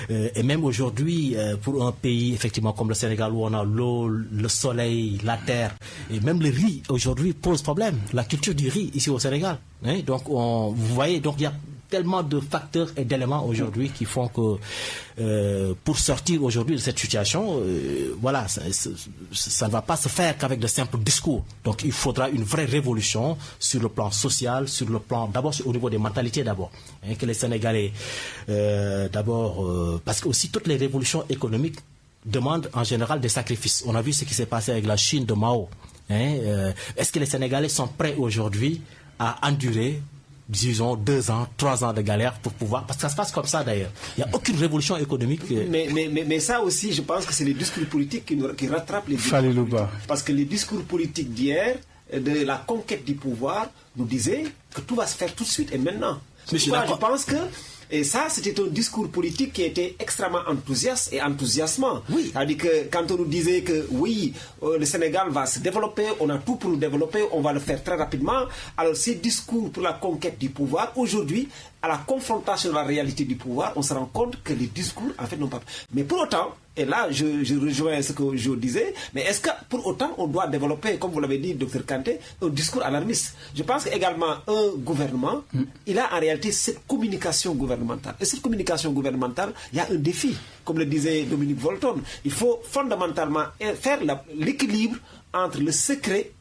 et même aujourd'hui, pour un pays effectivement comme le Sénégal, où on a l'eau, le soleil, la terre, et même le riz aujourd'hui pose problème. La culture du riz ici au Sénégal. Donc, vous voyez, donc il y a tellement de facteurs et d'éléments aujourd'hui qui font que pour sortir aujourd'hui de cette situation, voilà, ça ne va pas se faire qu'avec de simples discours. Donc il faudra une vraie révolution sur le plan social, sur le plan, d'abord au niveau des mentalités d'abord, que les Sénégalais d'abord, parce que aussi toutes les révolutions économiques demandent en général des sacrifices. On a vu ce qui s'est passé avec la Chine de Mao. Est-ce que les Sénégalais sont prêts aujourd'hui à endurer disons 2 ans, 3 ans de galère pour pouvoir... Parce que ça se passe comme ça d'ailleurs. Il n'y a aucune révolution économique. Mais ça aussi, je pense que c'est les discours politiques qui rattrapent les discours politiques. Parce que les discours politiques d'hier, de la conquête du pouvoir, nous disaient que tout va se faire tout de suite et maintenant. Je pense que... Et ça, c'était un discours politique qui était extrêmement enthousiaste et enthousiasmant. Oui. C'est-à-dire que quand on nous disait que oui, le Sénégal va se développer, on a tout pour le développer, on va le faire très rapidement. Alors ces discours pour la conquête du pouvoir, aujourd'hui, à la confrontation de la réalité du pouvoir, on se rend compte que les discours, en fait, n'ont pas... Mais pour autant, et là, je rejoins ce que je disais, mais est-ce que pour autant, on doit développer, comme vous l'avez dit, Dr Kanté, un discours alarmiste? Je pense qu'également, un gouvernement, il a en réalité cette communication gouvernementale. Et cette communication gouvernementale, il y a un défi, comme le disait Dominique Volton. Il faut fondamentalement faire l'équilibre entre le secret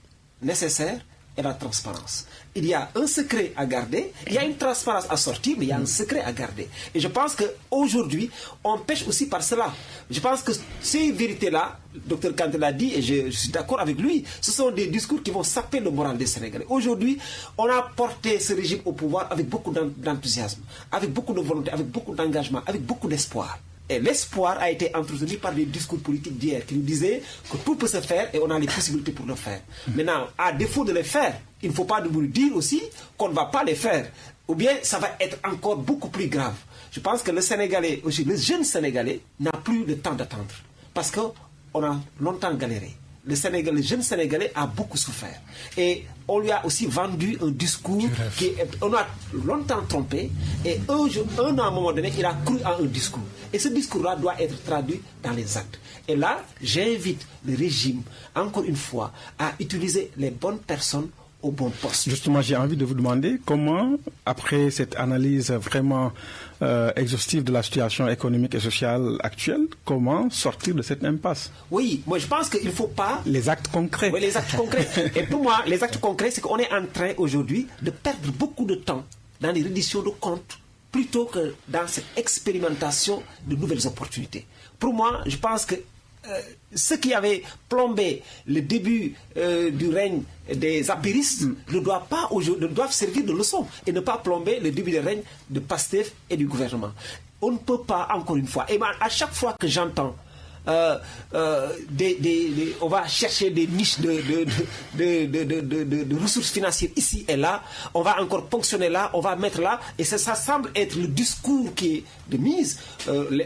nécessaire et la transparence. Il y a un secret à garder, il y a une transparence à sortir, mais il y a un secret à garder. Et je pense qu'aujourd'hui, on pêche aussi par cela. Je pense que ces vérités-là, Dr Kanté l'a dit, et je suis d'accord avec lui, ce sont des discours qui vont saper le moral des Sénégalais. Aujourd'hui, on a porté ce régime au pouvoir avec beaucoup d'enthousiasme, avec beaucoup de volonté, avec beaucoup d'engagement, avec beaucoup d'espoir. Et l'espoir a été entretenu par les discours politiques d'hier qui nous disaient que tout peut se faire et on a les possibilités pour le faire. Maintenant, à défaut de le faire, il ne faut pas nous dire aussi qu'on ne va pas les faire. Ou bien ça va être encore beaucoup plus grave. Je pense que le Sénégalais, aussi, le jeune Sénégalais n'a plus le temps d'attendre. Parce qu'on a longtemps galéré. Le jeune Sénégalais a beaucoup souffert. Et on lui a aussi vendu un discours on a longtemps trompé. Et à un moment donné, il a cru à un discours. Et ce discours-là doit être traduit dans les actes. Et là, j'invite le régime, encore une fois, à utiliser les bonnes personnes au bon poste. Justement, j'ai envie de vous demander comment, après cette analyse vraiment exhaustive de la situation économique et sociale actuelle, comment sortir de cette impasse? Oui, moi je pense qu'il ne faut pas... Les actes concrets. Oui, les actes concrets. Et pour moi, les actes concrets, c'est qu'on est en train aujourd'hui de perdre beaucoup de temps dans les redditions de comptes plutôt que dans cette expérimentation de nouvelles opportunités. Pour moi, je pense que ceux qui avaient plombé le début du règne des apéristes ne doivent servir de leçon et ne pas plomber le début du règne de Pastef et du gouvernement. On ne peut pas, encore une fois, et à chaque fois que j'entends on va chercher des niches de ressources financières ici et là, on va encore ponctionner là, on va mettre là, et ça semble être le discours qui est de mise.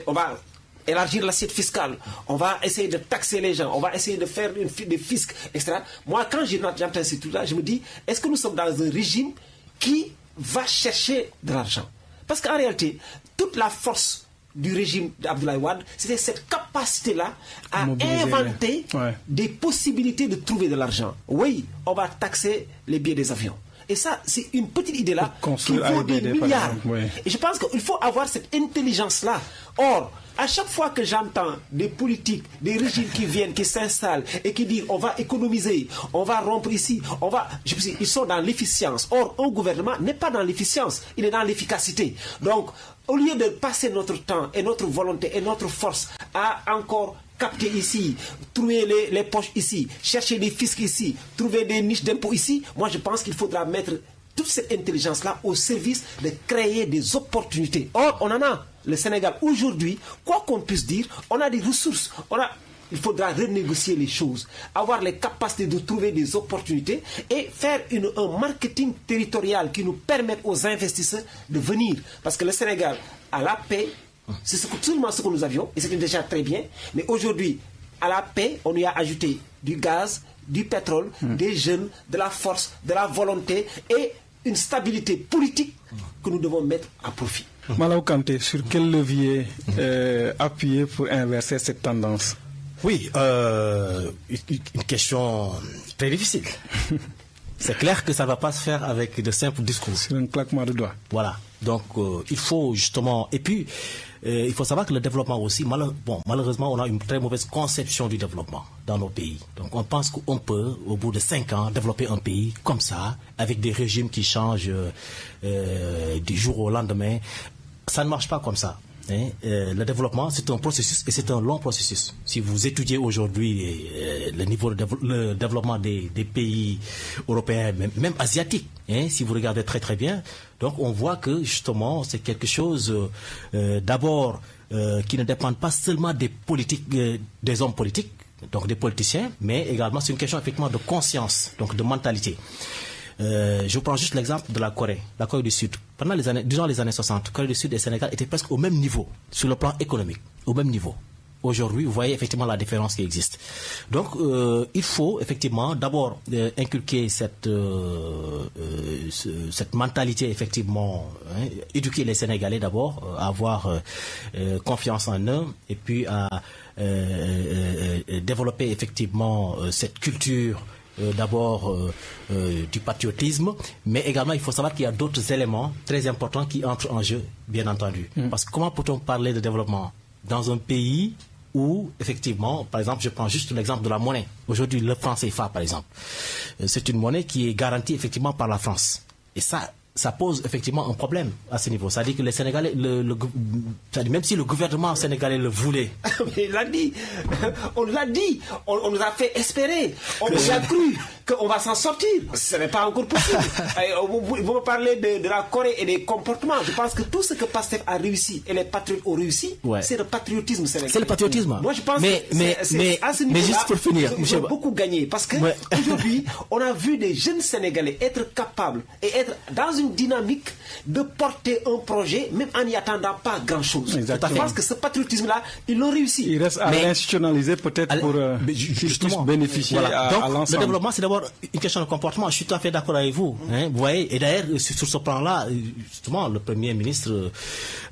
On va élargir l'assiette fiscale, on va essayer de taxer les gens, on va essayer de faire des fiscs, etc. Moi, quand j'entends ces trucs-là, je me dis, est-ce que nous sommes dans un régime qui va chercher de l'argent? Parce qu'en réalité, toute la force du régime d'Abdoulaye Wade, c'était cette capacité-là à inventer des possibilités de trouver de l'argent. Oui, on va taxer les billets des avions. Et ça, c'est une petite idée-là qui vaut des milliards. Et je pense qu'il faut avoir cette intelligence-là. Or, à chaque fois que j'entends des politiques, des régimes qui viennent, qui s'installent et qui disent on va économiser, on va rompre ici, ils sont dans l'efficience. Or, un gouvernement n'est pas dans l'efficience, il est dans l'efficacité. Donc, au lieu de passer notre temps et notre volonté et notre force à encore capter ici, trouver les poches ici, chercher des fiscs ici, trouver des niches d'impôts ici, moi je pense qu'il faudra mettre toute cette intelligence-là au service de créer des opportunités. Or, on en a. Le Sénégal, aujourd'hui, quoi qu'on puisse dire, on a des ressources. Il faudra renégocier les choses, avoir les capacités de trouver des opportunités et faire un marketing territorial qui nous permette aux investisseurs de venir. Parce que le Sénégal a la paix, c'est seulement ce que nous avions, et c'était déjà très bien. Mais aujourd'hui, à la paix, on y a ajouté du gaz, du pétrole, des jeunes, de la force, de la volonté et une stabilité politique que nous devons mettre à profit. Malaw Kanté, sur quel levier appuyer pour inverser cette tendance? Oui, une question très difficile. C'est clair que ça ne va pas se faire avec de simples discours. C'est un claquement de doigts. Voilà. Donc, il faut justement... Et puis, il faut savoir que le développement aussi, malheureusement, on a une très mauvaise conception du développement dans nos pays. Donc, on pense qu'on peut, au bout de 5 ans, développer un pays comme ça, avec des régimes qui changent du jour au lendemain. Ça ne marche pas comme ça. le développement, c'est un processus et c'est un long processus. Si vous étudiez aujourd'hui le niveau de développement des pays européens, même asiatiques, si vous regardez très très bien, donc on voit que justement c'est quelque chose d'abord qui ne dépend pas seulement des politiques, des hommes politiques, donc des politiciens, mais également c'est une question effectivement de conscience, donc de mentalité. Je vous prends juste l'exemple de la Corée du Sud. Pendant les années 60, Corée du Sud et Sénégal étaient presque au même niveau, sur le plan économique, au même niveau. Aujourd'hui, vous voyez effectivement la différence qui existe. Donc, il faut effectivement d'abord inculquer cette mentalité, effectivement, éduquer les Sénégalais d'abord, avoir confiance en eux, et puis à développer effectivement cette culture d'abord du patriotisme, mais également il faut savoir qu'il y a d'autres éléments très importants qui entrent en jeu, bien entendu. Parce que comment peut-on parler de développement dans un pays où, effectivement, par exemple, je prends juste l'exemple de la monnaie. Aujourd'hui, le franc CFA, par exemple, c'est une monnaie qui est garantie effectivement par la France. Et ça pose effectivement un problème à ce niveau. C'est-à-dire que les Sénégalais, même si le gouvernement sénégalais le voulait. Mais il l'a dit, on l'a dit, on nous a fait espérer, on nous a cru qu'on va s'en sortir. Ce n'est pas encore possible. Vous me parlez de la Corée et des comportements. Je pense que tout ce que Pastef a réussi et les patriotes ont réussi, c'est le patriotisme sénégalais. C'est le patriotisme. Moi, je pense mais juste pour finir, ils ont beaucoup gagné parce que aujourd'hui, on a vu des jeunes Sénégalais être capables et être dans une dynamique de porter un projet même en n'y attendant pas grand-chose. Je pense que ce patriotisme-là, ils l'ont réussi. Il reste à l'institutionnaliser peut-être pour justement bénéficier à l'ensemble. Le développement, c'est d'abord une question de comportement. Je suis tout à fait d'accord avec vous. Vous voyez, et d'ailleurs, sur ce plan-là, justement, le Premier ministre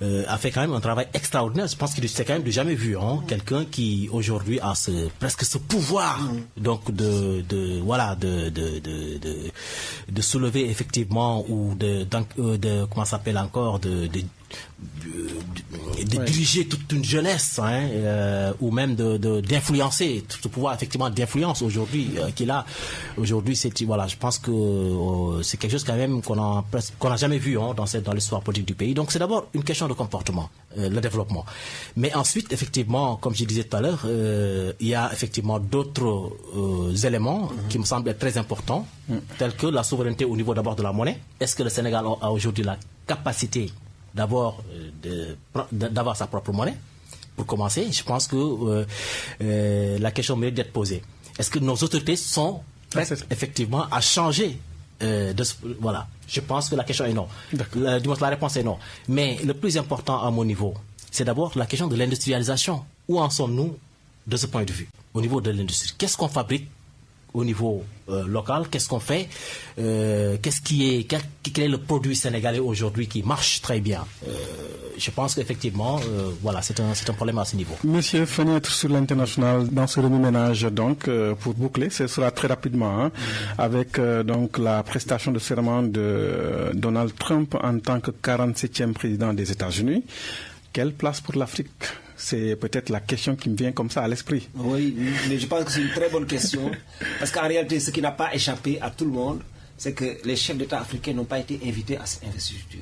a fait quand même un travail extraordinaire. Je pense qu'il s'est quand même jamais vu quelqu'un qui aujourd'hui a presque ce pouvoir donc de soulever effectivement ou comment ça s'appelle encore de diriger toute une jeunesse ou même d'influencer, tout ce pouvoir effectivement d'influence aujourd'hui qu'il a aujourd'hui. Je pense que c'est quelque chose quand même qu'on a jamais vu dans l'histoire politique du pays. Donc c'est d'abord une question de comportement, le développement, mais ensuite effectivement, comme je disais tout à l'heure, il y a effectivement d'autres éléments qui me semblent être très importants, tels que la souveraineté au niveau d'abord de la monnaie. Est-ce que le Sénégal a aujourd'hui la capacité d'abord d'avoir sa propre monnaie? Pour commencer, je pense que la question mérite d'être posée. Est-ce que nos autorités sont prêtes effectivement à changer voilà. Je pense que la question est non. La réponse est non. Mais le plus important à mon niveau, c'est d'abord la question de l'industrialisation. Où en sommes-nous de ce point de vue? Au niveau de l'industrie, qu'est-ce qu'on fabrique au niveau local? Qu'est-ce qu'on fait? Quel est le produit sénégalais aujourd'hui qui marche très bien? Je pense qu'effectivement, c'est un problème à ce niveau. Monsieur, fenêtre sur l'international dans ce remue-ménage, donc, pour boucler, ce sera très rapidement, avec donc la prestation de serment de Donald Trump en tant que 47e président des États-Unis. Quelle place pour l'Afrique? C'est peut-être la question qui me vient comme ça à l'esprit. Oui, mais je pense que c'est une très bonne question. Parce qu'en réalité, ce qui n'a pas échappé à tout le monde, c'est que les chefs d'État africains n'ont pas été invités à cette investiture.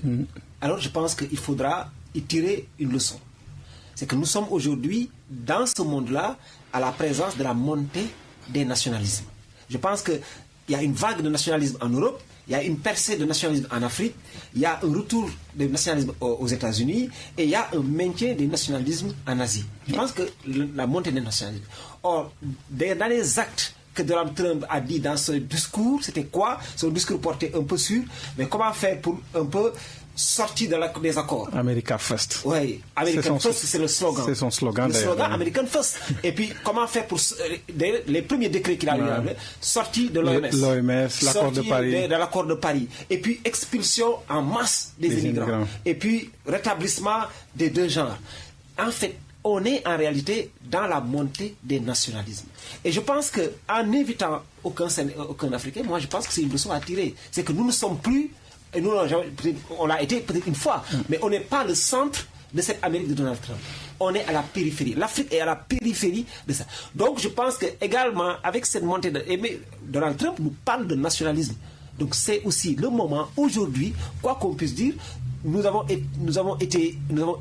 Alors je pense qu'il faudra y tirer une leçon. C'est que nous sommes aujourd'hui, dans ce monde-là, à la présence de la montée des nationalismes. Je pense qu'il y a une vague de nationalisme en Europe, il y a une percée de nationalisme en Afrique, il y a un retour des nationalismes aux États-Unis et il y a un maintien des nationalismes en Asie. Je pense que la montée des nationalismes. Or, dans les actes que Donald Trump a dit dans ce discours, c'était quoi? Son discours portait un peu sur, mais comment faire pour un peu sortir des accords? America First. Oui, American First, c'est le slogan. C'est son slogan. Le slogan American First. Et puis, comment faire pour les premiers décrets qu'il a eu, sortir de l'OMS, l'accord de Paris. De l'accord de Paris. Et puis, expulsion en masse des immigrants. Et puis, rétablissement des deux genres. En fait, on est en réalité dans la montée des nationalismes. Et je pense qu'en évitant aucun Africain, moi, je pense que c'est une leçon à tirer. C'est que nous ne sommes plus. Et nous, on l'a été peut-être une fois, mais on n'est pas le centre de cette Amérique de Donald Trump. On est à la périphérie. L'Afrique est à la périphérie de ça. Donc je pense que également, avec cette montée Donald Trump nous parle de nationalisme. Donc c'est aussi le moment, aujourd'hui, quoi qu'on puisse dire, nous avons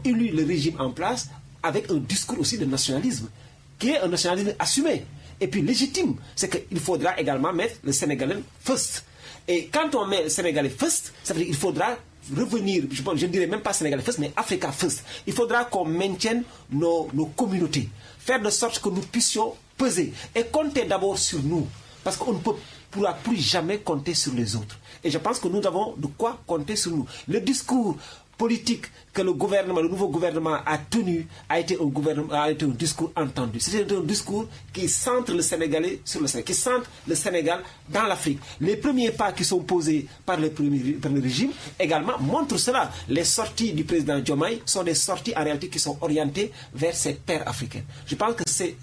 élu le régime en place avec un discours aussi de nationalisme, qui est un nationalisme assumé et puis légitime. C'est qu'il faudra également mettre le Sénégalais first. Et quand on met le Sénégalais first, ça veut dire qu'il faudra revenir, je ne dirais même pas Sénégalais first, mais Africa first. Il faudra qu'on maintienne nos communautés, faire de sorte que nous puissions peser et compter d'abord sur nous, parce qu'on ne pourra plus jamais compter sur les autres. Et je pense que nous avons de quoi compter sur nous. Le discours politique que le nouveau gouvernement a tenu a été un discours entendu. C'était un discours qui centre le Sénégalais sur le Sénégal, qui centre le Sénégal dans l'Afrique. Les premiers pas qui sont posés par le régime également montrent cela. Les sorties du président Diomaye sont des sorties en réalité qui sont orientées vers cette paire africaine. Je pense que c'est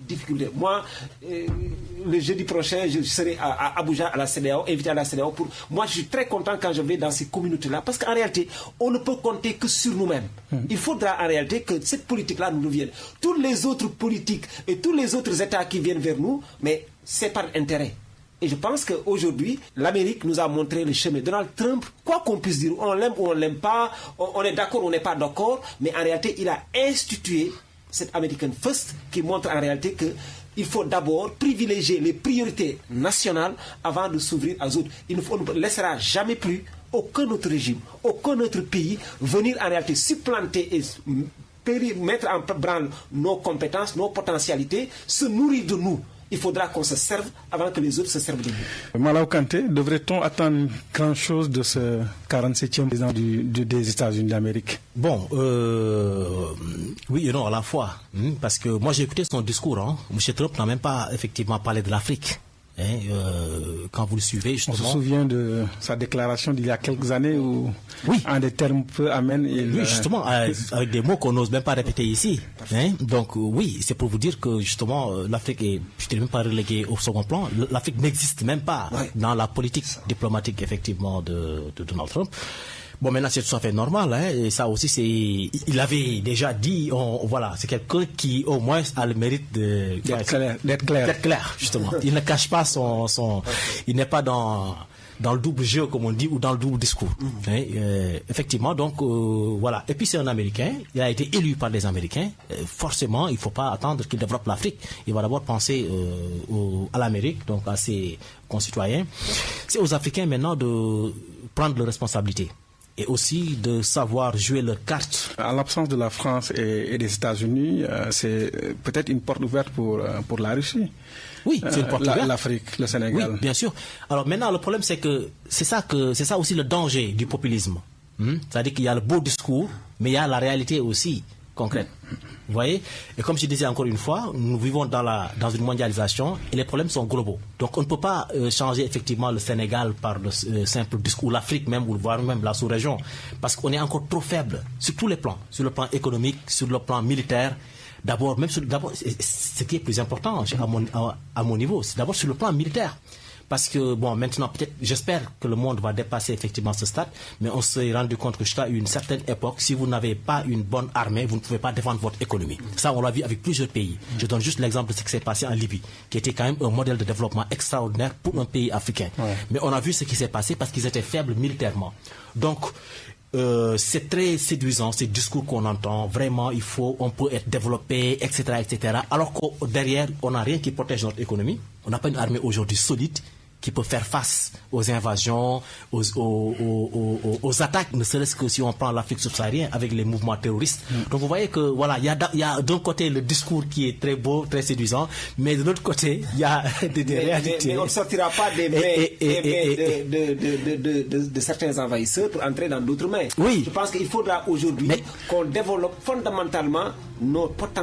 difficulté. Moi, le jeudi prochain, je serai à Abuja, à la CEDEAO, invité à la CEDEAO. Moi, je suis très content quand je vais dans ces communautés-là, parce qu'en réalité, on ne peut compter que sur nous-mêmes. Il faudra en réalité que cette politique-là nous revienne. Toutes les autres politiques et tous les autres États qui viennent vers nous, mais c'est par intérêt. Et je pense qu'aujourd'hui, l'Amérique nous a montré le chemin. Donald Trump, quoi qu'on puisse dire, on l'aime ou on ne l'aime pas, on est d'accord ou on n'est pas d'accord, mais en réalité, il a institué cette American First qui montre en réalité qu'il faut d'abord privilégier les priorités nationales avant de s'ouvrir aux autres. On ne laissera jamais plus aucun autre régime, aucun autre pays venir en réalité supplanter et mettre en branle nos compétences, nos potentialités, se nourrir de nous. Il faudra qu'on se serve avant que les autres se servent de nous. Malaw Kanté, devrait-on attendre grand-chose de ce 47e président des États-Unis d'Amérique? Bon, oui et non à la fois. Parce que moi j'ai écouté son discours. M. Trump n'a même pas effectivement parlé de l'Afrique. Quand vous le suivez, justement. On se souvient de sa déclaration d'il y a quelques années où, oui, en des termes peu amènes, oui, justement, avec des mots qu'on n'ose même pas répéter ici. Donc, oui, c'est pour vous dire que, justement, l'Afrique est, je ne dirais même pas reléguée au second plan. L'Afrique n'existe même pas dans la politique diplomatique, effectivement, de Donald Trump. Bon, maintenant, c'est tout à fait normal, et ça aussi, il avait déjà dit, voilà, c'est quelqu'un qui, au moins, a le mérite d'être clair, justement. Il ne cache pas il n'est pas dans le double jeu, comme on dit, ou dans le double discours. Effectivement, donc, voilà. Et puis, c'est un Américain, il a été élu par les Américains. Forcément, il ne faut pas attendre qu'il développe l'Afrique. Il va d'abord penser à l'Amérique, donc à ses concitoyens. C'est aux Africains maintenant de prendre leurs responsabilités. Et aussi de savoir jouer leur carte. En l'absence de la France et des États-Unis, c'est peut-être une porte ouverte pour la Russie. Oui, c'est une porte ouverte. L'Afrique, le Sénégal. Oui, bien sûr. Alors maintenant, le problème, c'est que c'est ça aussi le danger du populisme. C'est-à-dire qu'il y a le beau discours, mais il y a la réalité aussi concrète. Vous voyez? Et comme je disais encore une fois, nous vivons dans une mondialisation et les problèmes sont globaux. Donc on ne peut pas changer effectivement le Sénégal par le simple discours, l'Afrique même, ou voire même la sous-région, parce qu'on est encore trop faible sur tous les plans, sur le plan économique, sur le plan militaire. D'abord, ce qui est plus important à mon niveau, c'est d'abord sur le plan militaire. Parce que, bon, maintenant, peut-être, j'espère que le monde va dépasser effectivement ce stade, mais on s'est rendu compte que jusqu'à une certaine époque, si vous n'avez pas une bonne armée, vous ne pouvez pas défendre votre économie. Ça, on l'a vu avec plusieurs pays. Je donne juste l'exemple de ce qui s'est passé en Libye, qui était quand même un modèle de développement extraordinaire pour un pays africain. Mais on a vu ce qui s'est passé parce qu'ils étaient faibles militairement. Donc, c'est très séduisant, ces discours qu'on entend. Vraiment, on peut être développé, etc., etc. Alors que derrière, on n'a rien qui protège notre économie. On n'a pas une armée aujourd'hui solide qui peut faire face aux invasions, aux attaques, ne serait-ce que si on prend l'Afrique subsaharienne avec les mouvements terroristes. Donc vous voyez que voilà, il y a d'un côté le discours qui est très beau, très séduisant, mais de l'autre côté, il y a des réalités. Mais on ne sortira pas des mains de certains envahisseurs pour entrer dans d'autres mains. Oui. Je pense qu'il faudra aujourd'hui qu'on développe fondamentalement nos potentiels